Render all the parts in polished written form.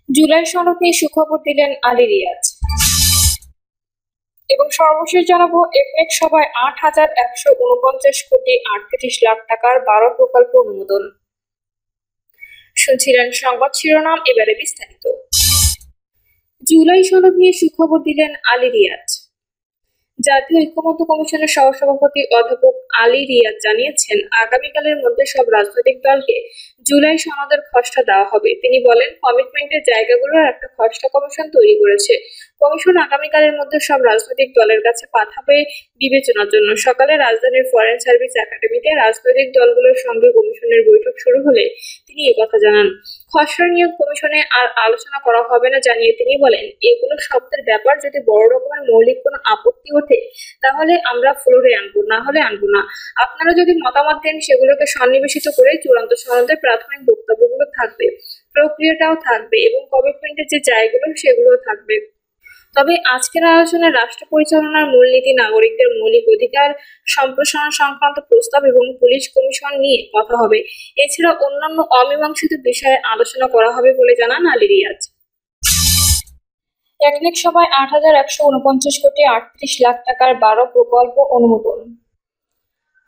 জুলাই সনদ নিয়ে সুখবর দিলেন আলী রিয়াজ। এবং সর্বশেষ জানাবো, একনেক সভায় ৮,১৪৯ কোটি ৩৮ লাখ টাকার ১২ প্রকল্প অনুমোদন। শুনছিলেন সংবাদ শিরোনাম, এবারে বিস্তারিত। জুলাই সনদ নিয়ে সুখবর দিলেন আলী রিয়াজ। জাতীয় ঐক্যমত্য কমিশনের সহসভাপতি অধ্যাপক আলী রিয়াজ জানিয়েছেন, আগামীকালের মধ্যে সব রাজনৈতিক দলকে জুলাই সনদের খসড়া দেওয়া হবে। তিনি বলেন, কমিটমেন্টের জায়গাগুলোর একটা খসড়া কমিশন তৈরি করেছে। কমিশন আগামীকালের মধ্যে সব রাজনৈতিক দলের কাছে পাঠাবে বিবেচনার জন্য। সকালে রাজধানীর ফরেন সার্ভিস একাডেমিতে রাজনৈতিক দলগুলোর সঙ্গে কমিশনের বৈঠক শুরু হলে তিনি একথা জানান। খসড়া নিয়োগ কমিশনে আর আলোচনা করা হবে না জানিয়ে তিনি বলেন, এগুলো শব্দের ব্যাপার, যদি বড় রকমের মৌলিক কোনো আপত্তি ওঠে তাহলে আমরা ফ্লোরে আনবো, না হলে আনবো না। আপনারা যদি মতামত দেন, সেগুলোকে সন্নিবেশিত করে চূড়ান্ত সনদের প্রাথমিক বক্তব্যগুলো থাকবে, প্রক্রিয়াটাও থাকবে এবং কমিটমেন্টের যে জায়গাগুলো সেগুলোও থাকবে। তবে আজকের আলোচনায় রাষ্ট্র পরিচালনার মূলনীতি, নাগরিকদের মৌলিক অধিকার সম্প্রসারণ সংক্রান্ত প্রস্তাব এবং পুলিশ কমিশন নিয়ে কথা হবে। এছাড়া অন্যান্য অমীমাংসিত বিষয়ে আলোচনা করা হবে বলে জানান আলী রিয়াজ। একনেক সভায় ৮,১৪৯ কোটি ৩৮ লাখ টাকার ১২ প্রকল্প অনুমোদন।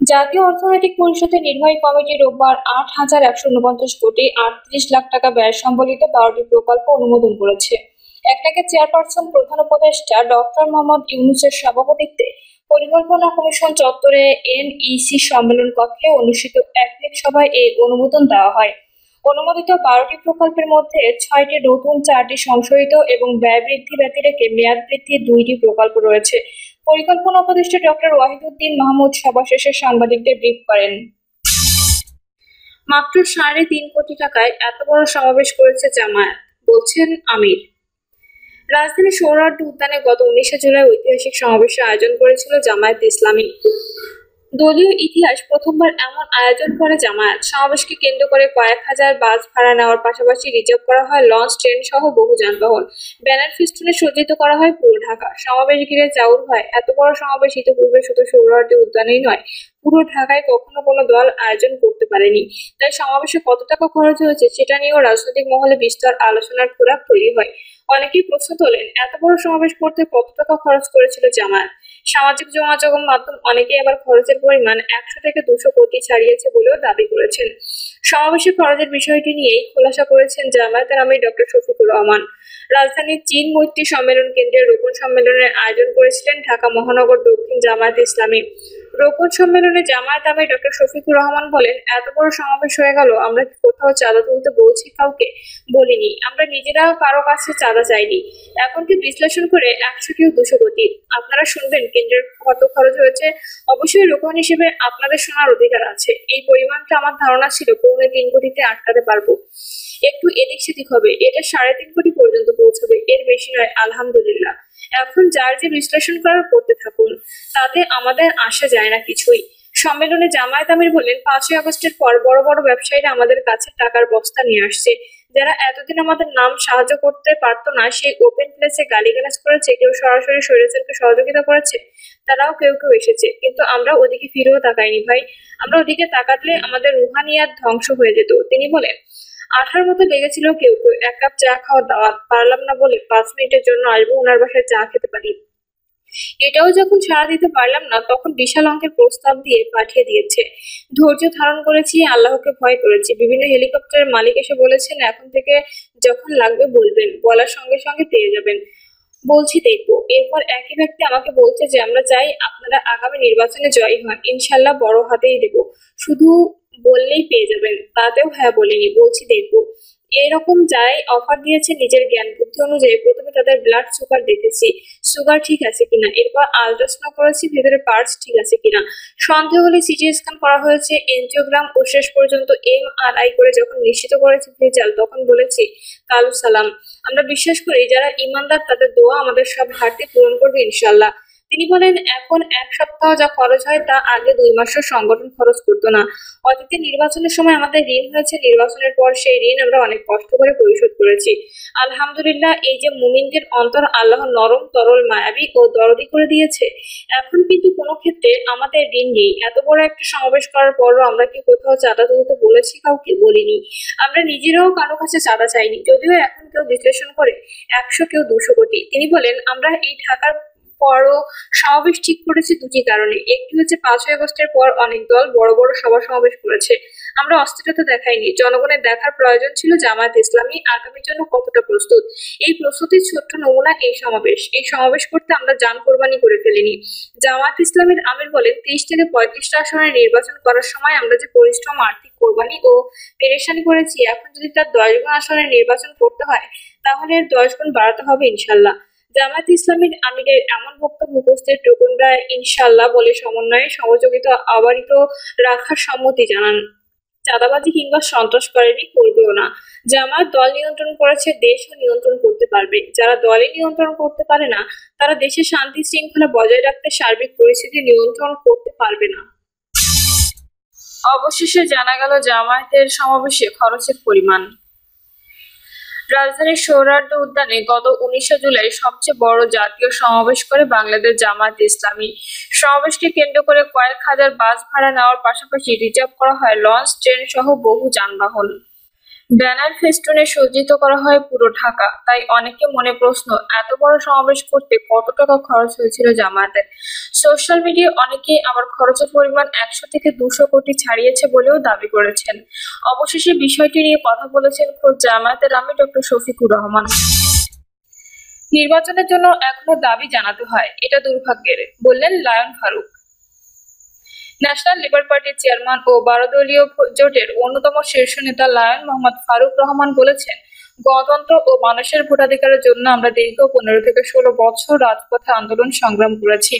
জাতীয় অর্থনৈতিক পরিষদের নির্বাহী কমিটি রোববার ৮,১৪৯ কোটি ৩৮ লাখ টাকা ব্যয় সম্বলিত ১২টি প্রকল্প অনুমোদন করেছে। একনেকের চেয়ারপারসন প্রধান উপদেষ্টা ডক্টর মোহাম্মদ ইউনূসের সভাপতিত্বে পরিকল্পনা কমিশন চত্বরে NEC সম্মেলন কক্ষে অনুষ্ঠিত একনেক সভায় এই অনুমোদন দেওয়া হয়। অনুমোদিত ১২টি প্রকল্পের মধ্যে ৬টি নতুন, ৪টি সংশোধিত এবং ব্যয় বৃদ্ধি ব্যতী রেখে মেয়াদ বৃদ্ধির ২টি প্রকল্প রয়েছে। পরিকল্পনা উপদেষ্টা ডক্টর ওয়াহিদুদ্দিন মাহমুদ সভা শেষে সাংবাদিকদের ব্রিফ করেন। মাত্র ৩.৫ কোটি টাকায় এত বড় সমাবেশ করেছে জামায়াত, বলছেন আমির। রাজধানীর সোহরাওয়ার্দী উদ্যানে গত ১৯শে জুলাই ঐতিহাসিক সমাবেশের আয়োজন করেছিল জামায়াত ইসলামী। দলীয় ইতিহাস প্রথমবার এমন আয়োজন করে জামায়াত। সমাবেশকে কেন্দ্র করে কয়েক হাজার বাস ভাড়া নেওয়ার পাশাপাশি রিজার্ভ করা হয় লঞ্চ, ট্রেন সহ বহু যানবাহন। ব্যানার ফেস্টুনে সজ্জিত করা হয় পুরো ঢাকা। সমাবেশ ঘিরে চাউর হয়, এত বড় সমাবেশ ইতিপূর্বে শুধু সোহরাওয়ার্দী উদ্যানেই নয়, পুরো ঢাকায় কখনো কোনো দল আয়োজন করতে পারেনি। তাই সমাবেশে কত টাকা খরচ হয়েছে সেটা নিয়েও রাজনৈতিক মহলে বিস্তর আলোচনার খোরাক তৈরি হয়। অনেকেই প্রশ্ন তোলেন, এত বড় সমাবেশ করতে কত টাকা খরচ করেছিল জামায়াত। সামাজিক যোগাযোগ মাধ্যম অনেকেই আবার খরচের পরিমাণ ১০০ থেকে ২০০ কোটি ছাড়িয়েছে বলেও দাবি করেছেন। সমাবেশে খরচের বিষয়টি নিয়েই খোলাসা করেছেন জামায়াতের আমির ডক্টর শফিকুর রহমান। রাজধানীর চীন মৈত্রী সম্মেলন কেন্দ্রে রোকন সম্মেলনের আয়োজন করেছিলেন ঢাকা মহানগর দক্ষিণ জামায়াত ইসলামী। রোকন সম্মেলনে জামায়াত আমির ডক্টর শফিকুর রহমান বলেন, এত বড় সমাবেশ হয়ে গেল, আমরা কি কোথাও চাঁদা তুলতে বলছি কাউকে? বলিনি। আমরা নিজেরাও কারো কাছে চাঁদা চাইনি। এমনকি বিশ্লেষণ করে ১০০ কেউ ২০০ কোটি। আপনারা শুনবেন কেন্দ্রের কত খরচ হয়েছে। অবশ্যই রোকন হিসেবে আপনাদের শোনার অধিকার আছে। এই পরিমাণটা আমার ধারণা ছিল ৩.৫ কোটিতে আটকাতে পারবো। একটু এদিক সেদিক হবে, এটা ৩.৫ কোটি পর্যন্ত পৌঁছবে, এর বেশি নয়। আলহামদুলিল্লাহ। এখন যার যে বিশ্লেষণ করার করতে থাকুন, তাতে আমাদের আসা যায় না কিছুই। সম্মেলনে জামায়াত আমির বলেন, ৫ই আগস্টের পর বড় বড় ব্যবসায়ীরা আমাদের কাছে টাকার বস্তা নিয়ে আসছে। যারা এতদিন আমাদের নাম সাহায্য করতে পারতো না, সেই ওপেন প্লেসে গালিগালাজ করেছে, কেউ সরাসরি স্বৈরাচারকে সহযোগিতা করেছে, তারাও কেউ কেউ এসেছে। কিন্তু আমরা ওদিকে ফিরেও তাকাইনি ভাই। আমরা ওদিকে তাকালে আমাদের রুহানিয়াত ধ্বংস হয়ে যেত। তিনি বলেন, আঠার মতো লেগেছিল কেউ কেউ। ১ কাপ চা খাওয়ার দাওয়াত, পারলাম না বলে ৫ মিনিটের জন্য আসবো ওনার বাসায় চা খেতে পারি। এটাও যখন সাড়া দিতে পারলাম না, তখন বিশাল অঙ্কের প্রস্তাব দিয়ে পাঠিয়ে দিয়েছে। ধৈর্য ধারণ করেছি, আল্লাহকে ভয় করেছি। বিভিন্ন হেলিকপ্টারের মালিক এসে বলেছেন, এখন থেকে যখন লাগবে বলবেন, বলার সঙ্গে সঙ্গে পেয়ে যাবেন। বলছি দেখবো। এরপর একই ব্যক্তি আমাকে বলছে যে, আমরা চাই আপনারা আগামী নির্বাচনে জয়ী হন, ইনশাল্লাহ বড় হাতেই দেব, শুধু বললেই পেয়ে যাবেন। তাতেও হ্যাঁ বলিনি, বলছি দেখবো। এরকম যাই অফার দিয়েছে নিজের জ্ঞান বুদ্ধি অনুযায়ী। প্রথমে তাদের ব্লাড সুগার দেখেছি, সুগার ঠিক আছে কিনা। এরপর আলট্রাসাউন্ড করেছি, ভেতরে পার্টস ঠিক আছে কিনা। সন্দেহ হলে সিটি স্ক্যান করা হয়েছে, এনজিওগ্রাম ও শেষ পর্যন্ত MRI করে যখন নিশ্চিত করেছি ভেজাল, তখন বলেছি কালু সালাম। আমরা বিশ্বাস করি যারা ইমানদার তাদের দোয়া আমাদের সব ঘাটতি পূরণ করবে ইনশাল্লাহ। তিনি বলেন, এখন ১ সপ্তাহ যা খরচ হয় তা আগে ২ মাসের সংগঠন খরচ করতো না। অতীতে নির্বাচনের সময় আমাদের ঋণ হয়েছে, নির্বাচনের পর সেই ঋণ আমরা অনেক কষ্ট করে পরিশোধ করেছি। আলহামদুলিল্লাহ। এই যে মুমিনদের অন্তর আল্লাহ নরম, তরল, মায়াবী ও দরদি করে দিয়েছে। এখন কিন্তু কোনো ক্ষেত্রে আমাদের ঋণ নেই। এত বড় একটা সমাবেশ করার পরও আমরা কি কোথাও চাঁদা তুলতে বলেছি কাউকে? বলিনি। আমরা নিজেরাও কারো কাছে চাঁদা চাইনি। যদিও এখন কেউ বিশ্লেষণ করে 100, কেউ 200 কোটি। তিনি বলেন, আমরা এই ঢাকার বড় সমাবেশ ঠিক করেছি দুটি কারণে। একটি হচ্ছে 5ই আগস্টের পর অনেক দল বড় বড় সভা সমাবেশ করেছে। আমরা অস্থিরতা দেখাইনি, জনগণের দেখার প্রয়োজন ছিল জামায়াত ইসলামী আগামীর জন্য কতটা প্রস্তুত। এই প্রস্তুতির ছোট্ট নমুনা এই সমাবেশ। এই সমাবেশ করতে আমরা জান কোরবানি করে ফেলিনি। জামায়াত ইসলামীর আমির বলেন, 30 থেকে 35টা আসনে নির্বাচন করার সময় আমরা যে পরিশ্রম, আর্থিক কোরবানি ও পেরেশানি করেছি, এখন যদি তার 10 গুণ আসনে নির্বাচন করতে হয় তাহলে এর 10 গুণ বাড়াতে হবে ইনশাল্লাহ। জামায়াত ইসলামীর আমিরের এমন বক্তব্য উপস্থিত টুকুনরা ইনশাল্লাহ বলে সমন্বয়ে সহযোগিতা অবারিত রাখার সম্মতি জানান। চাঁদাবাজি কিংবা সন্ত্রাসকারী করবেও না। জামায়াত দল নিয়ন্ত্রণ করেছে, দেশও নিয়ন্ত্রণ করতে পারবে। যারা দলে নিয়ন্ত্রণ করতে পারে না তারা দেশে শান্তি শৃঙ্খলা বজায় রাখতে সার্বিক পরিস্থিতি নিয়ন্ত্রণ করতে পারবে না। অবশেষে জানা গেল জামায়াতের সমাবেশে খরচের পরিমাণ। রাজধানীর সোহরাওয়ার্দী উদ্যানে গত 19 জুলাই সবচেয়ে বড় জাতীয় সমাবেশ করে বাংলাদেশ জামায়াত ইসলামী। সমাবেশকে কেন্দ্র করে কয়েক হাজার বাস ভাড়া নেওয়ার পাশাপাশি রিজার্ভ করা হয় লঞ্চ, ট্রেন সহ বহু যানবাহন। ব্যানার ফেস্টুনে সজ্জিত করা হয় পুরো ঢাকা। তাই অনেকে মনে প্রশ্ন, এত বড় সমাবেশ করতে কত টাকা খরচ হয়েছিল জামায়াতের? সোশ্যাল মিডিয়ায় অনেকেই আবার খরচের পরিমাণ 100 থেকে 200 কোটি ছাড়িয়েছে বলেও দাবি করেছেন। অবশেষে বিষয়টি নিয়ে কথা বলেছেন খোদ জামায়াতের আমির ডক্টর শফিকুর রহমান। নির্বাচনের জন্য এখনো দাবি জানাতে হয়, এটা দুর্ভাগ্যের, বললেন লায়ন ফারুক। ন্যাশনাল লেবার পার্টির চেয়ারম্যান ও 12 দলীয় জোটের অন্যতম শীর্ষ নেতা লায়ন মোহাম্মদ ফারুক রহমান বলেছেন, গণতন্ত্র ও মানুষের ভোটাধিকারের জন্য আমরা দীর্ঘ 15 থেকে 16 বছর রাজপথে আন্দোলন সংগ্রাম করেছি।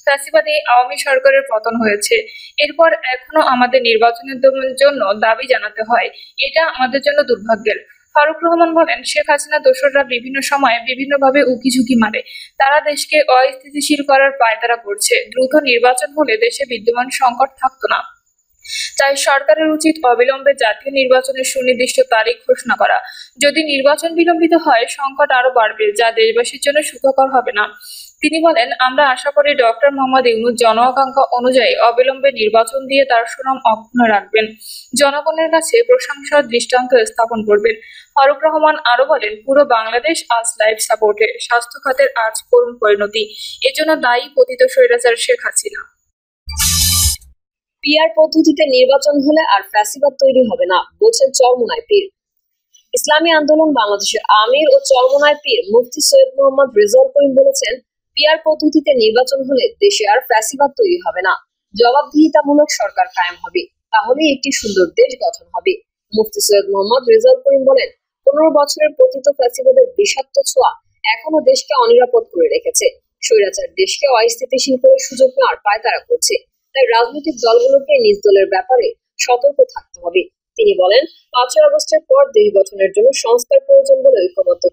ফ্যাসিবাদী আওয়ামী সরকারের পতন হয়েছে, এরপর এখনো আমাদের নির্বাচনের জন্য দাবি জানাতে হয়, এটা আমাদের জন্য দুর্ভাগ্যের। ফারুক রহমান বলেন, শেখ হাসিনা দোসররা বিভিন্ন সময়ে বিভিন্নভাবে উকিঝুঁকি মারে, তারা দেশকে অস্থিতিশীল করার পায়তারা করছে। দ্রুত নির্বাচন হলে দেশে বিদ্যমান সংকট থাকতো না। তাই সরকারের উচিত অবিলম্বে জাতীয় নির্বাচনের সুনির্দিষ্ট তারিখ ঘোষণা করা। যদি নির্বাচন বিলম্বিত হয় সংকট আরো বাড়বে, যা দেশবাসীর জন্য সুখকর হবে না। তিনি বলেন, আমরা আশা করি ডক্টর মোহাম্মদ ইউনূস জন আকাঙ্ক্ষা অনুযায়ী অবিলম্বে নির্বাচন দিয়ে তার সুনাম অক্ষুণ্ণ রাখবেন, জনগণের কাছে প্রশংসার দৃষ্টান্ত স্থাপন করবেন। ফারুক রহমান আরো বলেন, পুরো বাংলাদেশ আজ লাইফ সাপোর্টে, স্বাস্থ্য খাতের আজ করুণ পরিণতি, এজন্য দায়ী পতিত স্বৈরাচার শেখ হাসিনা। পিআর পদ্ধতিতে নির্বাচন হলে আর ফ্যাসিবাদ তৈরি হবে না, বলছেন চরমোনাই পীর। ইসলামী আন্দোলন বাংলাদেশের আমির ও চরমোনাই পীর মুফতি সৈয়দ মোহাম্মদ রেজাউল করিম বলেছেন, পিআর পদ্ধতিতে নির্বাচন হলে দেশে আর ফ্যাসিবাদ তৈরি হবে না, জবাবদিহিতামূলক সরকার কায়েম হবে, তাহলেই একটি সুন্দর দেশ গঠন হবে। মুফতি সৈয়দ মোহাম্মদ রেজাউল করিম বলেন, 15 বছরের পতিত ফ্যাসিবাদের বিষাক্ত ছোঁয়া এখনো দেশকে অনিরাপদ করে রেখেছে। স্বৈরাচার দেশকে অস্থিতিশীল করে সুযোগ নেওয়ার পায়তারা করছে। তাই রাজনৈতিক দলগুলোকে নিজ দলের ব্যাপারে সতর্ক থাকতে হবে। তিনি বলেন, 5ই আগস্টের পর দেশ গঠনের জন্য সংস্কার প্রয়োজন বলে ঐকমত্য